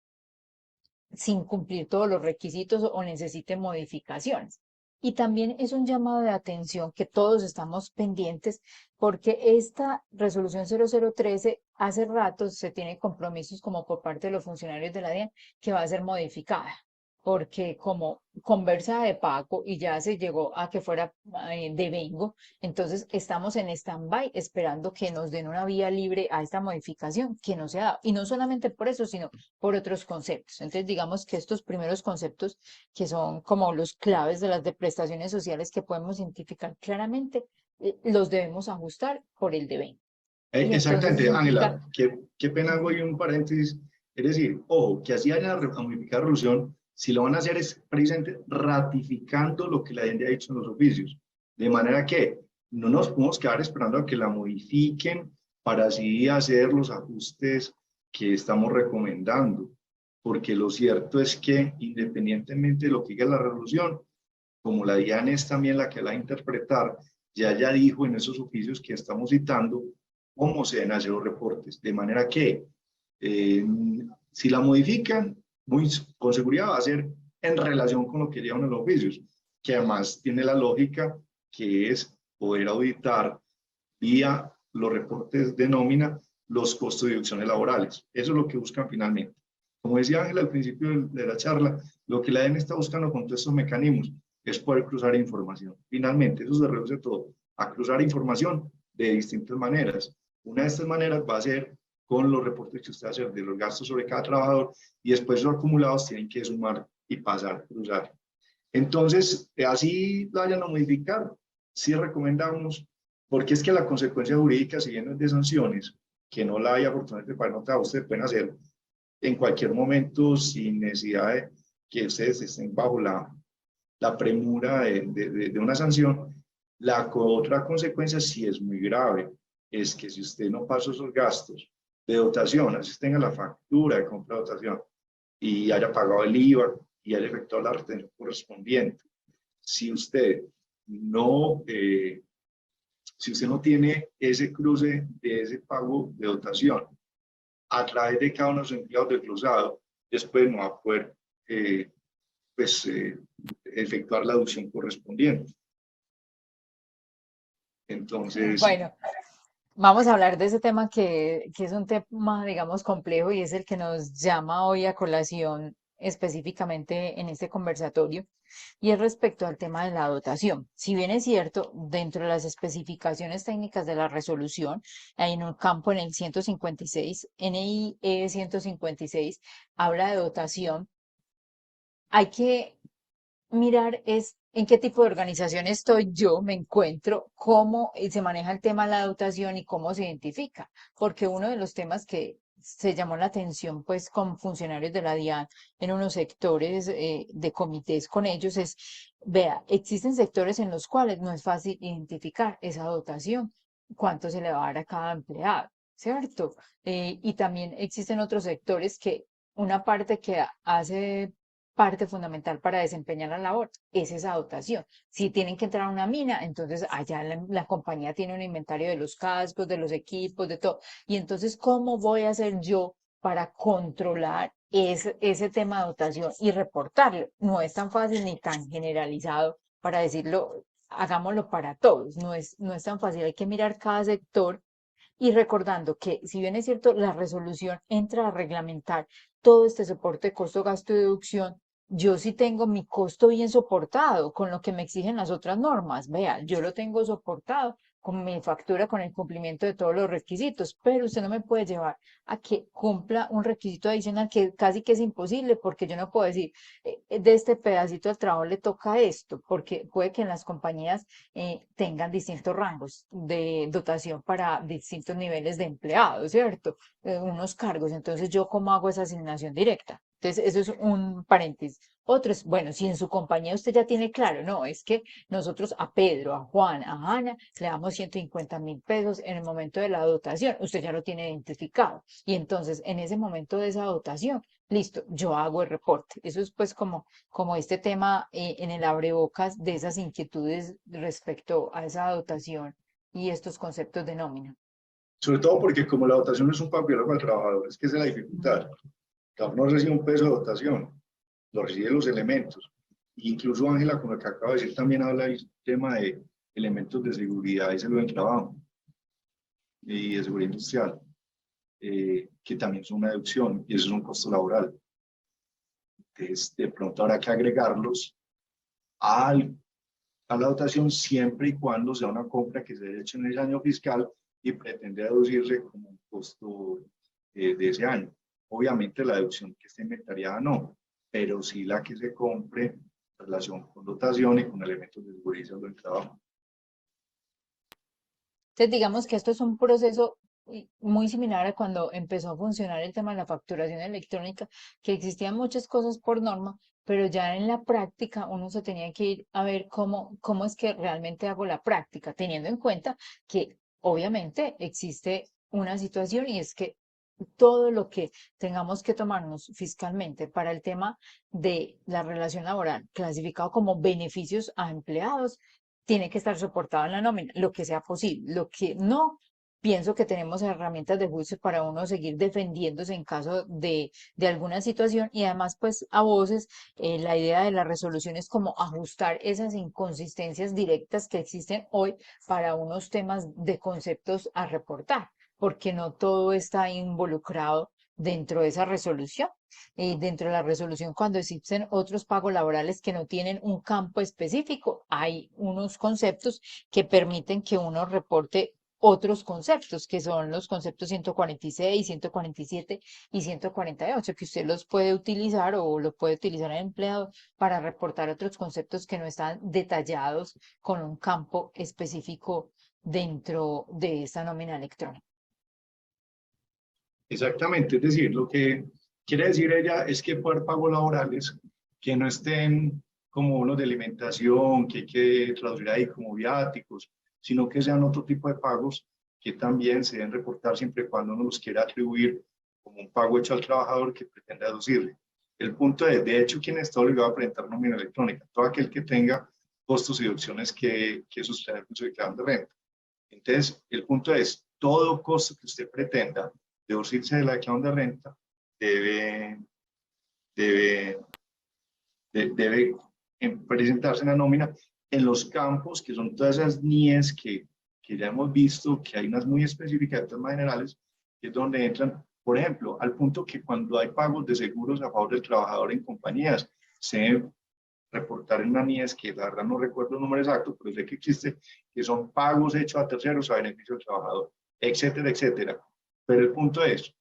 sin cumplir todos los requisitos o necesite modificaciones. Y también es un llamado de atención que todos estamos pendientes porque esta resolución 0013 hace rato se tiene compromisos como por parte de los funcionarios de la DIAN que va a ser modificada porque como conversa de pago y ya se llegó a que fuera de vengo, entonces estamos en stand-by esperando que nos den una vía libre a esta modificación que no se ha dado. Y no solamente por eso, sino por otros conceptos. Entonces, digamos que estos primeros conceptos, que son como los claves de las de prestaciones sociales que podemos identificar claramente, los debemos ajustar por el devengo. Y entonces eso Exactamente, implica, Ángela, qué pena hago ahí un paréntesis. Es decir, ojo, que así haya a modificar resolución, si lo van a hacer es precisamente ratificando lo que la gente ha dicho en los oficios. De manera que no nos podemos quedar esperando a que la modifiquen para así hacer los ajustes que estamos recomendando. Porque lo cierto es que independientemente de lo que diga la resolución, como la DIAN es también la que la va a interpretar, ya dijo en esos oficios que estamos citando cómo se deben hacer los reportes. De manera que eh, si la modifican, con seguridad va a ser en relación con lo que llevan los oficios, que además tiene la lógica que es poder auditar vía los reportes de nómina los costos de deducciones laborales. Eso es lo que buscan finalmente. Como decía Ángela al principio de la charla, lo que la DEN está buscando con todos estos mecanismos es poder cruzar información. Finalmente, eso se reduce todo a cruzar información de distintas maneras. Una de estas maneras va a ser con los reportes que usted hace de los gastos sobre cada trabajador y después los acumulados tienen que sumar y pasar, cruzar. Entonces, así la vayan a modificar, sí recomendamos, porque es que la consecuencia jurídica, si bien no es de sanciones, que no la hay afortunadamente para nota, ustedes pueden hacer en cualquier momento sin necesidad de que ustedes estén bajo la premura de una sanción. La otra consecuencia sí es muy grave, es que si usted no pasó esos gastos de dotación, así tenga la factura de compra de dotación y haya pagado el IVA y haya efectuado la retención correspondiente, si usted no si usted no tiene ese cruce de ese pago de dotación a través de cada uno de los empleados del glosado, después no va a poder efectuar la deducción correspondiente. Entonces, Bueno, vamos a hablar de ese tema que es un tema, digamos, complejo y es el que nos llama hoy a colación específicamente en este conversatorio y es respecto al tema de la dotación. Si bien es cierto, dentro de las especificaciones técnicas de la resolución, hay un campo en el 156, NIE 156, habla de dotación, hay que mirar es en qué tipo de organización estoy yo, me encuentro, cómo se maneja el tema de la dotación y cómo se identifica. Porque uno de los temas que se llamó la atención pues con funcionarios de la DIAN en unos sectores de comités con ellos es, vea, existen sectores en los cuales no es fácil identificar esa dotación, cuánto se le va a dar a cada empleado, ¿cierto? Y también existen otros sectores que una parte que hace parte fundamental para desempeñar la labor es esa dotación. Si tienen que entrar a una mina, entonces allá la compañía tiene un inventario de los cascos, de los equipos, de todo. Y entonces, ¿cómo voy a hacer yo para controlar ese tema de dotación y reportarlo? No es tan fácil ni tan generalizado para decirlo, hagámoslo para todos. No es tan fácil. Hay que mirar cada sector y recordando que, si bien es cierto, la resolución entra a reglamentar todo este soporte, costo, gasto y deducción, yo sí tengo mi costo bien soportado con lo que me exigen las otras normas. Vea, yo lo tengo soportado con mi factura, con el cumplimiento de todos los requisitos, pero usted no me puede llevar a que cumpla un requisito adicional que casi que es imposible, porque yo no puedo decir, de este pedacito del trabajo le toca esto, porque puede que en las compañías tengan distintos rangos de dotación para distintos niveles de empleados, ¿cierto? Unos cargos. Entonces, ¿yo cómo hago esa asignación directa? Entonces, eso es un paréntesis. Otro es, bueno, si en su compañía usted ya tiene claro, no, es que nosotros a Pedro, a Juan, a Ana, le damos 150.000 pesos en el momento de la dotación, usted ya lo tiene identificado. Y entonces, en ese momento de esa dotación, listo, yo hago el reporte. Eso es pues como este tema en el abrebocas de esas inquietudes respecto a esa dotación y estos conceptos de nómina. sobre todo porque como la dotación es un papel para el trabajador, es que esa es la dificultad. El trabajador no recibe un peso de dotación, lo recibe los elementos. Incluso Ángela, con lo que acaba de decir, también habla del tema de elementos de seguridad y salud del trabajo y de seguridad industrial, que también son una deducción y eso es un costo laboral. Entonces, de pronto habrá que agregarlos a la dotación siempre y cuando sea una compra que se haya hecho en ese año fiscal y pretende deducirse como un costo de ese año. Obviamente la deducción que esté inventariada no, pero sí la que se compre en relación con dotación y con elementos de seguridad del trabajo. Entonces, digamos que esto es un proceso muy similar a cuando empezó a funcionar el tema de la facturación electrónica, que existían muchas cosas por norma, pero ya en la práctica uno se tenía que ir a ver cómo es que realmente hago la práctica, teniendo en cuenta que obviamente existe una situación y es que todo lo que tengamos que tomarnos fiscalmente para el tema de la relación laboral, clasificado como beneficios a empleados, tiene que estar soportado en la nómina, lo que sea posible. Lo que no, pienso que tenemos herramientas de juicio para uno seguir defendiéndose en caso de alguna situación y además, pues a voces, la idea de la resolución es como ajustar esas inconsistencias directas que existen hoy para unos temas de conceptos a reportar, porque no todo está involucrado dentro de esa resolución. Dentro de la resolución, cuando existen otros pagos laborales que no tienen un campo específico, hay unos conceptos que permiten que uno reporte otros conceptos, que son los conceptos 146, 147 y 148, que usted los puede utilizar o lo puede utilizar el empleado para reportar otros conceptos que no están detallados con un campo específico dentro de esta nómina electrónica. Exactamente, es decir, lo que quiere decir ella es que puede haber pagos laborales que no estén como unos de alimentación, que hay que traducir ahí como viáticos, sino que sean otro tipo de pagos que también se deben reportar siempre y cuando uno los quiera atribuir como un pago hecho al trabajador que pretende deducirle. El punto es, de hecho, quien está obligado a presentar nómina electrónica, todo aquel que tenga costos y deducciones que sustentar con su declaración de renta. Entonces, el punto es, todo costo que usted pretenda deducirse de la declaración de renta debe, debe, debe presentarse en la nómina en los campos, que son todas esas NIES que ya hemos visto, que hay unas muy específicas, otras más generales, que es donde entran, por ejemplo, al punto que cuando hay pagos de seguros a favor del trabajador en compañías, se debe reportar en una NIES, que la verdad no recuerdo el número exacto, pero sé que existe, que son pagos hechos a terceros a beneficio del trabajador, etcétera, etcétera. Pero el punto es,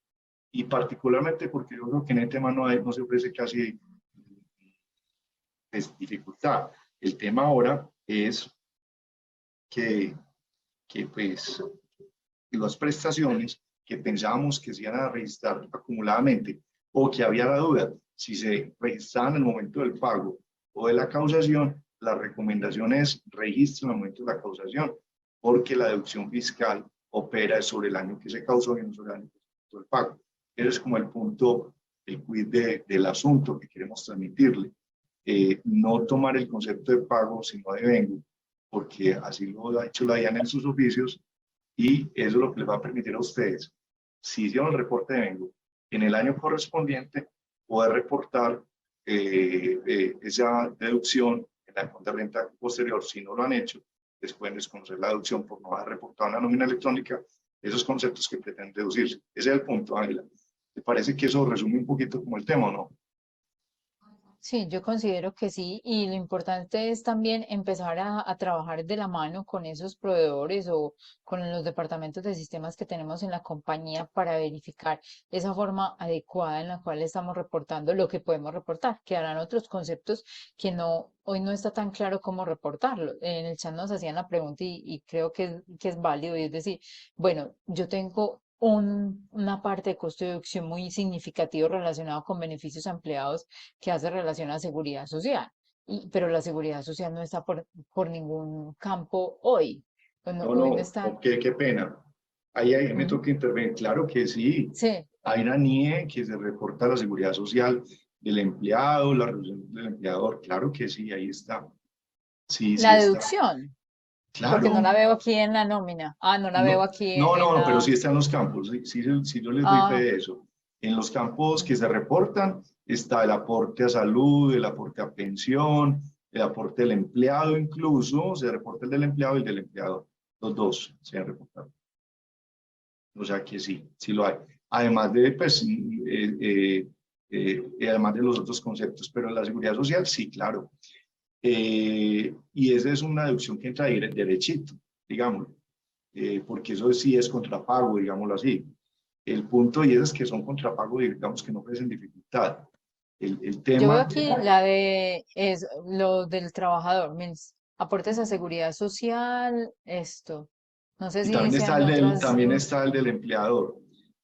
y particularmente porque yo creo que en el tema no se ofrece casi dificultad. El tema ahora es que pues las prestaciones que pensábamos que se iban a registrar acumuladamente o que había la duda si se registraban en el momento del pago o de la causación, la recomendación es registro en el momento de la causación, porque la deducción fiscal opera sobre el año que se causó y no sobre el año que se causó el pago. Ese es como el punto, el quid del asunto que queremos transmitirle. No tomar el concepto de pago, sino de vengo, porque así lo ha hecho la DIAN en sus oficios, y eso es lo que les va a permitir a ustedes, si hicieron el reporte de vengo en el año correspondiente, poder reportar esa deducción en la cuenta de renta posterior. Si no lo han hecho, les pueden desconocer la deducción por no haber reportado en la nómina electrónica esos conceptos que pretenden deducirse. Ese es el punto, Ángela. ¿Te parece que eso resume un poquito como el tema o no? Sí, yo considero que sí, y lo importante es también empezar a trabajar de la mano con esos proveedores o con los departamentos de sistemas que tenemos en la compañía para verificar esa forma adecuada en la cual estamos reportando lo que podemos reportar, que harán otros conceptos que no, hoy no está tan claro cómo reportarlo. En el chat nos hacían la pregunta y creo que es válido, y es decir, bueno, yo tengo una parte de costo de deducción muy significativo relacionado con beneficios a empleados que hace relación a seguridad social. Pero la seguridad social no está por ningún campo hoy. No, Hoy no no, está. ok, qué pena. Ahí me Ujú. toca intervenir. Claro que sí. Sí, Hay una NIE que se reporta a la seguridad social del empleado, la reducción del empleador. Claro que sí, ahí está. Sí, sí la está. deducción, porque no la Claro. veo aquí en la nómina. Ah, no la veo No, aquí no, en no, pero sí la. está en los campos. Sí, sí, sí, yo les doy fe Ah, de eso. En los campos que mm, se reportan está el aporte a salud, el aporte a pensión, el aporte del empleado incluso, se reporta el del empleado y el del empleador. Los dos se han reportado. O sea que sí, sí lo hay. Además de, pues, además de los otros conceptos, pero la seguridad social, sí, claro. Y esa es una deducción que entra derechito, digamos, porque eso sí es contrapago, digámoslo así. El punto y es que son contrapago, digamos que no ofrecen dificultad. El yo veo tema, aquí la de es lo del trabajador, aportes a seguridad social, esto. No sé y si también está sean otras. también está el del empleador.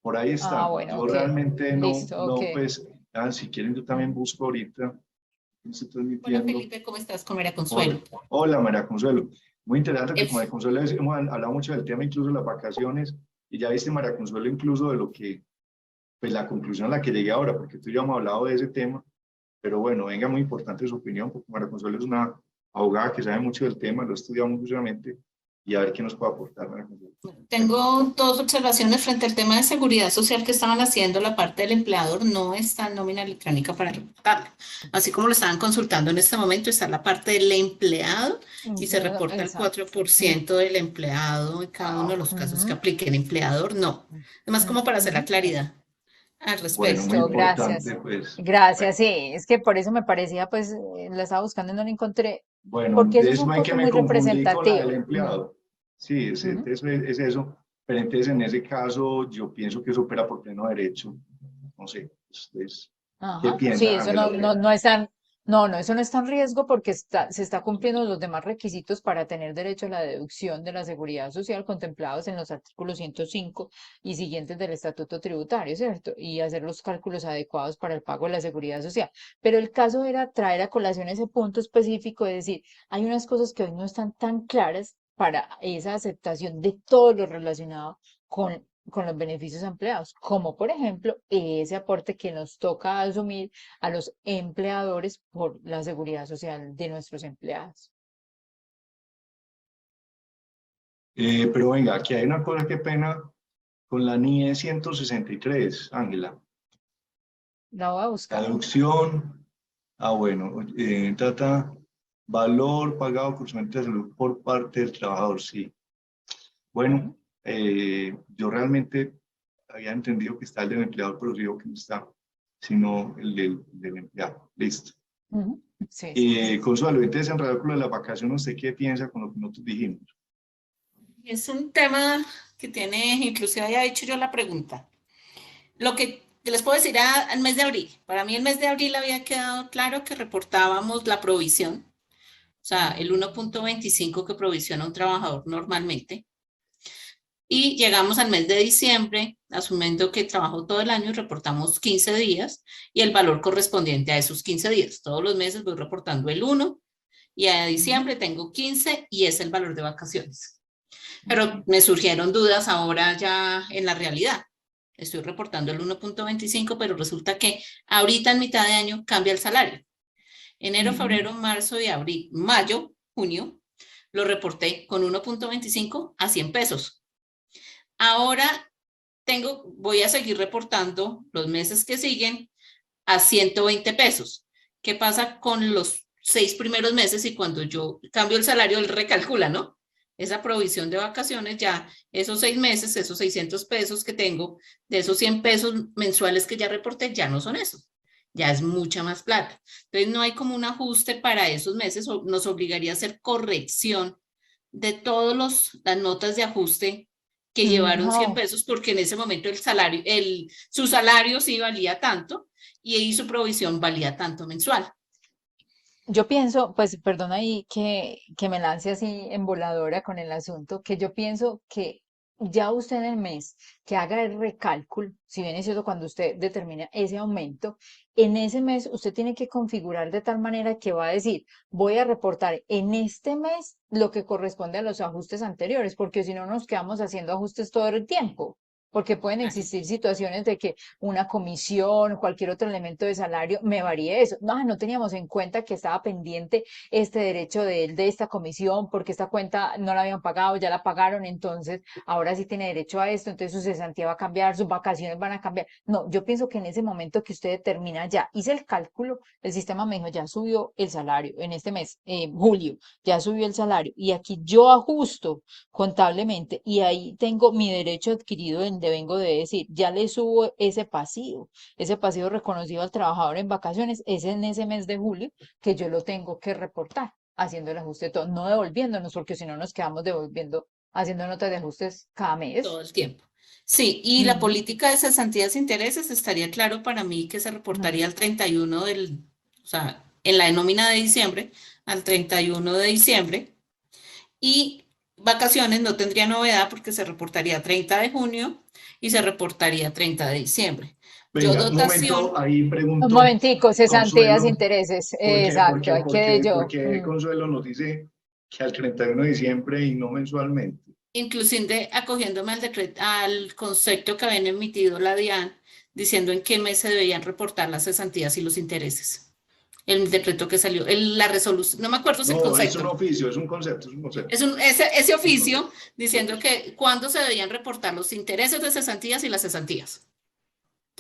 Por ahí Ah, está. bueno, Yo ok. realmente Listo, ok. no, pues, si quieren yo también Mm. busco ahorita, estoy Hola transmitiendo. Felipe, ¿cómo estás? Con María Hola, Consuelo. hola María Consuelo. Muy interesante que con María Es, Consuelo hemos hablado mucho del tema, incluso de las vacaciones, y ya viste María Consuelo incluso de lo que, pues la conclusión a la que llegué ahora, porque tú y yo hemos hablado de ese tema, pero bueno, venga, muy importante su opinión, porque María Consuelo es una abogada que sabe mucho del tema, lo ha estudiado muy seriamente, y a ver qué nos puede aportar, María Consuelo. Cuéntame. tengo dos observaciones frente al tema de seguridad social que estaban haciendo. La parte del empleador no está en nómina electrónica para reportarla. Así como lo estaban consultando en este momento, está la parte del empleado y se reporta el Exacto. 4% del empleado en cada uno de los casos que Ujú, aplique el empleador, no. Además, como para hacer la ujú. claridad al Bueno, muy respecto. Listo, importante, gracias. pues, Gracias, bueno, sí, es que por eso me parecía, pues, la estaba buscando y no la encontré, bueno, porque eso es un déjeme que costo me muy confundí con la del representativo. empleado. Sí, Ujú. es eso, pero entonces en ese caso yo pienso que eso opera por pleno derecho. No sé, ustedes, ¿qué Ajá, sí, piensan, eso Ángela? no es tan, no, eso no está en riesgo porque se está cumpliendo los demás requisitos para tener derecho a la deducción de la seguridad social contemplados en los artículos 105 y siguientes del Estatuto Tributario, ¿cierto? Y hacer los cálculos adecuados para el pago de la seguridad social. Pero el caso era traer a colación ese punto específico de decir, hay unas cosas que hoy no están tan claras para esa aceptación de todo lo relacionado con los beneficios a empleados, como por ejemplo ese aporte que nos toca asumir a los empleadores por la seguridad social de nuestros empleados. Pero venga, aquí hay una cosa, qué pena, con la NIE 163, Ángela. La voy a La buscar. deducción, bueno, trata valor pagado cursamente de salud por parte del trabajador, sí. Bueno, yo realmente había entendido que está el del empleador, pero digo que no está, sino el del empleado. Listo. Ujú. Sí, sí. Consuelo, entonces en relación con de la vacación, ¿usted qué piensa con lo que nosotros dijimos? Es un tema que tiene, inclusive había hecho yo la pregunta. Lo que les puedo decir al mes de abril, para mí el mes de abril había quedado claro que reportábamos la provisión, o sea, el 1.25 que provisiona un trabajador normalmente. Y llegamos al mes de diciembre, asumiendo que trabajó todo el año y reportamos 15 días y el valor correspondiente a esos 15 días. Todos los meses voy reportando el 1 y a diciembre tengo 15 y es el valor de vacaciones. Pero me surgieron dudas ahora ya en la realidad. Estoy reportando el 1.25, pero resulta que ahorita en mitad de año cambia el salario. Enero, febrero, marzo y abril, mayo, junio, lo reporté con 1.25 a 100 pesos. Ahora voy a seguir reportando los meses que siguen a 120 pesos. ¿Qué pasa con los 6 primeros meses y cuando yo cambio el salario, él recalcula, ¿no? Esa provisión de vacaciones, ya esos 6 meses, esos 600 pesos que tengo, de esos 100 pesos mensuales que ya reporté, ya no son esos. Ya es mucha más plata. Entonces no hay como un ajuste para esos meses, nos obligaría a hacer corrección de todas las notas de ajuste que llevaron 100 No, pesos porque en ese momento su salario sí valía tanto y ahí su provisión valía tanto mensual. yo pienso, pues perdona ahí que me lance así en voladora con el asunto, que yo pienso que ya usted en el mes que haga el recálculo, si bien es cierto cuando usted determina ese aumento, en ese mes usted tiene que configurar de tal manera que va a decir, voy a reportar en este mes lo que corresponde a los ajustes anteriores, porque si no nos quedamos haciendo ajustes todo el tiempo. Porque pueden existir situaciones de que una comisión, cualquier otro elemento de salario, me varíe eso. No, no teníamos en cuenta que estaba pendiente este derecho de él, de esta comisión, porque esta cuenta no la habían pagado, ya la pagaron, entonces ahora sí tiene derecho a esto, entonces su cesantía va a cambiar, sus vacaciones van a cambiar. No, yo pienso que en ese momento que usted determina ya, hice el cálculo, el sistema me dijo, ya subió el salario en este mes, julio, ya subió el salario, y aquí yo ajusto contablemente y ahí tengo mi derecho adquirido en devengo de decir, ya le subo ese pasivo reconocido al trabajador en vacaciones, es en ese mes de julio que yo lo tengo que reportar, haciendo el ajuste todo, no devolviéndonos, porque si no nos quedamos devolviendo, haciendo notas de ajustes cada mes. Todo el tiempo. Sí, y la Ujú, política de cesantías e intereses estaría claro para mí que se ujú. reportaría al 31 o sea, en la nómina de diciembre, al 31 de diciembre, y vacaciones no tendría novedad porque se reportaría 30 de junio y se reportaría 30 de diciembre. Yo Venga, un momento, dotación, ahí Un pregunto, momentico, cesantías, Consuelo, intereses, ¿por qué, por exacto, qué, ahí por quedé qué, por yo. qué Consuelo nos dice que al 31 de diciembre y no mensualmente? inclusive acogiéndome al concepto que habían emitido la DIAN, diciendo en qué mes se debían reportar las cesantías y los intereses. El decreto que salió, la resolución, no me acuerdo si el No, es un concepto, oficio, es un concepto, es un concepto. ese Es un oficio concepto. diciendo que cuándo se debían reportar los intereses de cesantías y las cesantías,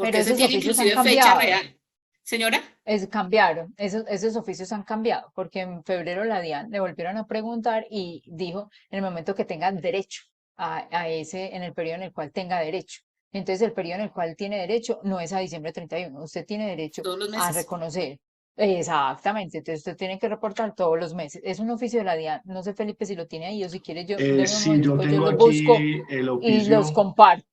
Pero porque ese esos tiene oficios han inclusive fecha cambiado. real. Señora, Cambiaron, esos oficios han cambiado, porque en febrero la DIAN le volvieron a preguntar y dijo en el momento que tenga derecho a ese, en el periodo en el cual tenga derecho. Entonces el periodo en el cual tiene derecho no es a diciembre 31, usted tiene derecho todos los a meses. reconocer. Exactamente, entonces usted tiene que reportar todos los meses. Es un oficio de la DIAN, no sé Felipe si lo tiene ahí o si quiere yo, deme un Sí, yo momentico, yo tengo los busco aquí el y los oficio, comparto.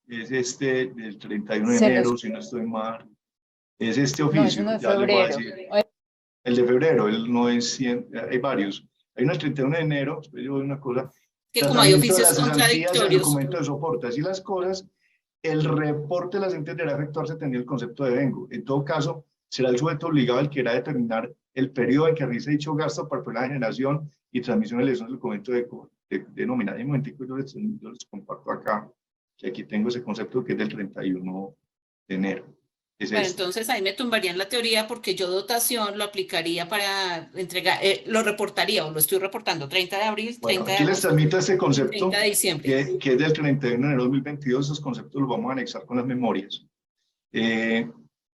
es este del 31 de Se los, enero, si no estoy mal. Es este no, es uno oficio, de ya le voy a febrero. decir. El de febrero, el no es hay varios. Hay uno el 31 de enero, después yo voy a una cosa, Que como hay tratamiento de oficios las cesantías y el contradictorios, documento de soporte, así las cosas, el reporte de las entes deberá efectuarse teniendo el concepto de vengo. En todo caso, será el sujeto obligado el que irá a determinar el periodo en que realice dicho gasto para la generación y transmisión de elección del documento de nómina. De momentico, yo les comparto acá, que aquí tengo ese concepto que es del 31 de enero. Es Bueno, esta. entonces ahí me tumbarían la teoría porque yo dotación lo aplicaría para entregar, lo reportaría o lo estoy reportando 30 de abril, Bueno, 30 de aquí les agosto transmito este y 30 concepto de diciembre. que es del 31 de enero de 2022. Esos conceptos los vamos a anexar con las memorias. Eh,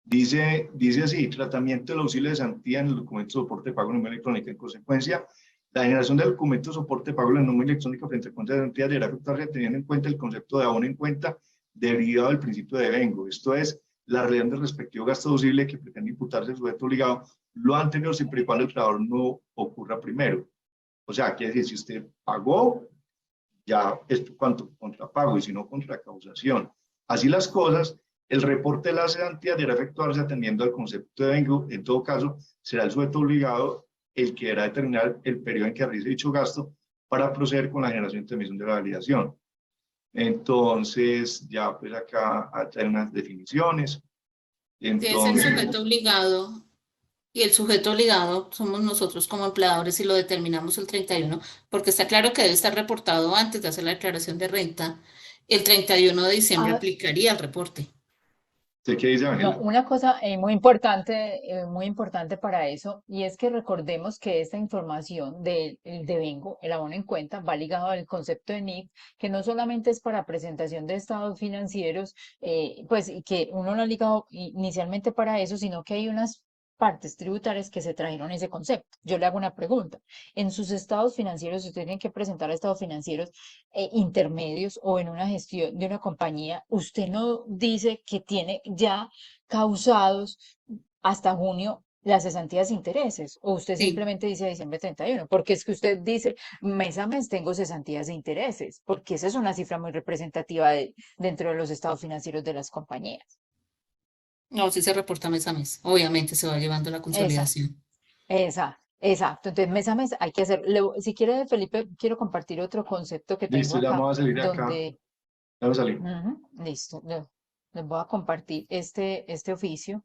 dice así: tratamiento del auxilio de cesantía en el documento de soporte de pago en nómina electrónica. En consecuencia, la generación del documento de soporte de pago en la nómina electrónica frente a cuenta de cesantía deberá efectuarse teniendo en cuenta el concepto de abono en cuenta derivado del principio de devengo. Esto es, la realidad del respectivo gasto deducible que pretende imputarse al sujeto obligado lo anterior siempre y cuando el trabajador no ocurra primero. O sea, quiere decir, si usted pagó, ya es cuanto contrapago y si no contra causación. Así las cosas, el reporte de la cesantía deberá efectuarse atendiendo al concepto de devengo. En todo caso, será el sujeto obligado el que deberá determinar el periodo en que realice dicho gasto para proceder con la generación y emisión de la validación. Entonces, ya pues acá hay unas definiciones. Si es el sujeto Entonces, obligado y el sujeto obligado somos nosotros como empleadores y lo determinamos el 31, porque está claro que debe estar reportado antes de hacer la declaración de renta. El 31 de diciembre Ah, aplicaría el reporte. ¿sé qué dice no, Ángela? una cosa muy importante para eso, y es que recordemos que esta información del el devengo, el abono en cuenta, va ligado al concepto de NIF, que no solamente es para presentación de estados financieros, pues y que uno lo ha ligado inicialmente para eso, sino que hay unas partes tributarias que se trajeron ese concepto. Yo le hago una pregunta. En sus estados financieros, si usted tiene que presentar estados financieros intermedios o en una gestión de una compañía, usted no dice que tiene ya causados hasta junio las cesantías de intereses, o usted Sí. simplemente dice diciembre 31, porque es que usted dice mes a mes tengo cesantías de intereses, porque esa es una cifra muy representativa dentro de los estados financieros de las compañías. No, sí se reporta mes a mes. Obviamente se va llevando la Exacto, consolidación. exacto. Entonces, mes a mes hay que hacer, si quiere, Felipe, quiero compartir otro concepto que tengo Listo, ya acá, vamos a salir de acá. donde, Ya me salí. listo, les voy a compartir este oficio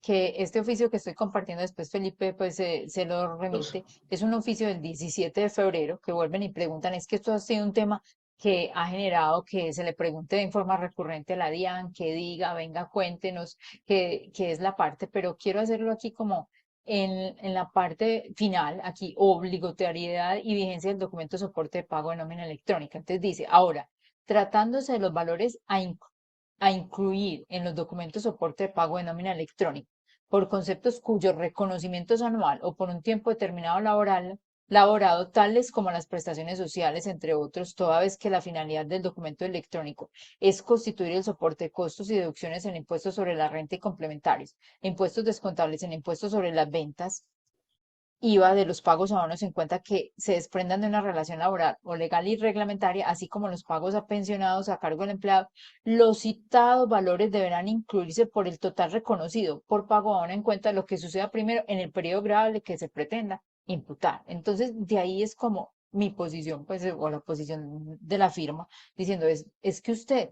que este oficio que estoy compartiendo después, Felipe, pues se lo Dos. remite, es un oficio del 17 de febrero que vuelven y preguntan, es que esto ha sido un tema que ha generado que se le pregunte en forma recurrente a la DIAN, que diga, venga, cuéntenos qué es la parte, pero quiero hacerlo aquí como en la parte final, aquí, obligatoriedad y vigencia del documento de soporte de pago de nómina electrónica. Entonces dice, ahora, tratándose de los valores a incluir en los documentos de soporte de pago de nómina electrónica por conceptos cuyo reconocimiento es anual o por un tiempo determinado laborado, tales como las prestaciones sociales, entre otros, toda vez que la finalidad del documento electrónico es constituir el soporte de costos y deducciones en impuestos sobre la renta y complementarios, impuestos descontables en impuestos sobre las ventas, IVA de los pagos a bonos en cuenta que se desprendan de una relación laboral o legal y reglamentaria, así como los pagos a pensionados a cargo del empleado, los citados valores deberán incluirse por el total reconocido por pago a bono en cuenta lo que suceda primero en el periodo grabable que se pretenda imputar. Entonces, de ahí es como mi posición, pues, o la posición de la firma, diciendo es que usted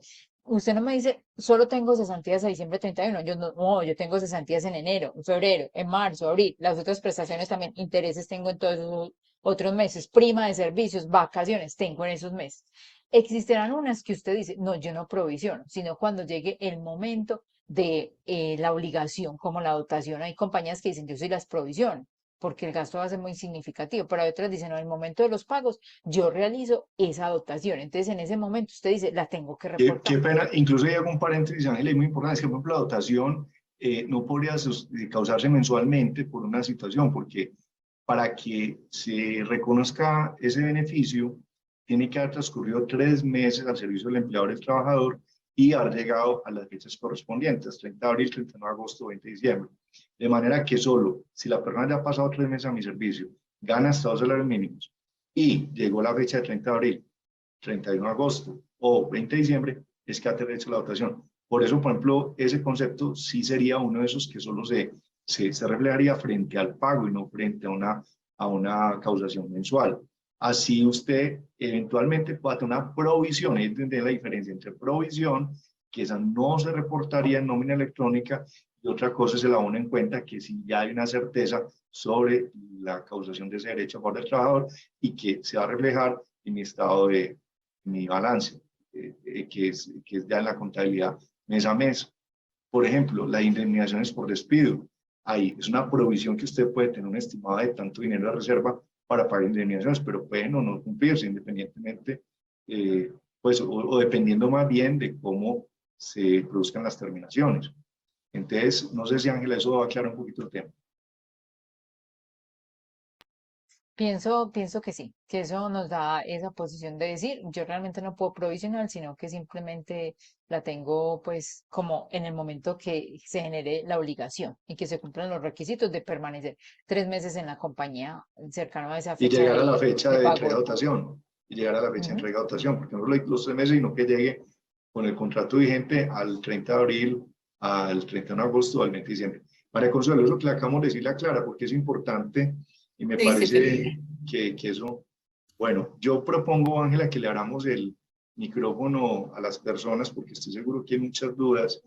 no me dice, solo tengo cesantías a diciembre 31. Yo no, yo tengo cesantías en enero, en febrero, en marzo, abril. Las otras prestaciones también, intereses tengo en todos esos otros meses, prima de servicios, vacaciones tengo en esos meses. Existirán unas que usted dice, no, yo no provisiono, sino cuando llegue el momento de la obligación, como la dotación. Hay compañías que dicen, yo sí las provisiono, porque el gasto va a ser muy significativo, pero hay otras dicen, no, en el momento de los pagos, yo realizo esa dotación. Entonces, en ese momento usted dice, la tengo que Qué reportar. pena, incluso hay algún paréntesis, Ángela, y muy importante, es que por ejemplo la dotación no podría causarse mensualmente por una situación, porque para que se reconozca ese beneficio, tiene que haber transcurrido 3 meses al servicio del empleador y del trabajador y haber llegado a las fechas correspondientes, 30 de abril, 31 de agosto, 20 de diciembre. De manera que solo si la persona ya ha pasado 3 meses a mi servicio, gana hasta 2 salarios mínimos y llegó la fecha de 30 de abril, 31 de agosto o 20 de diciembre, es que ha derecho a la dotación. Por eso, por ejemplo, ese concepto sí sería uno de esos que solo se reflejaría frente al pago y no frente a una causación mensual. Así usted eventualmente puede tener una provisión, es entender la diferencia entre provisión, que esa no se reportaría en nómina electrónica, y otra cosa es el abono en cuenta, que si ya hay una certeza sobre la causación de ese derecho a favor del trabajador y que se va a reflejar en mi estado de mi balance, que es ya en la contabilidad mes a mes. Por ejemplo, las indemnizaciones por despido. Ahí es una provisión que usted puede tener una estimada de tanto dinero de reserva para pagar indemnizaciones, pero pueden o no cumplirse independientemente, pues, o dependiendo más bien de cómo se produzcan las terminaciones. Entonces, no sé si Ángela, eso va a aclarar un poquito el tema. Pienso que sí, que eso nos da esa posición de decir, yo realmente no puedo provisional, sino que simplemente la tengo pues como en el momento que se genere la obligación y que se cumplan los requisitos de permanecer 3 meses en la compañía cercano a esa Y fecha llegar a la fecha de de entrega pago. de dotación. Y llegar a la fecha de Ujú. entrega de dotación, porque no los 3 meses, sino que llegue con el contrato vigente al 30 de abril, al 31 de agosto, al 20 de diciembre. María Consuelo, eso que le acabamos de decir la clara, porque es importante y me Sí, sí, parece que eso, bueno, yo propongo, Ángela, que le abramos el micrófono a las personas, porque estoy seguro que hay muchas dudas.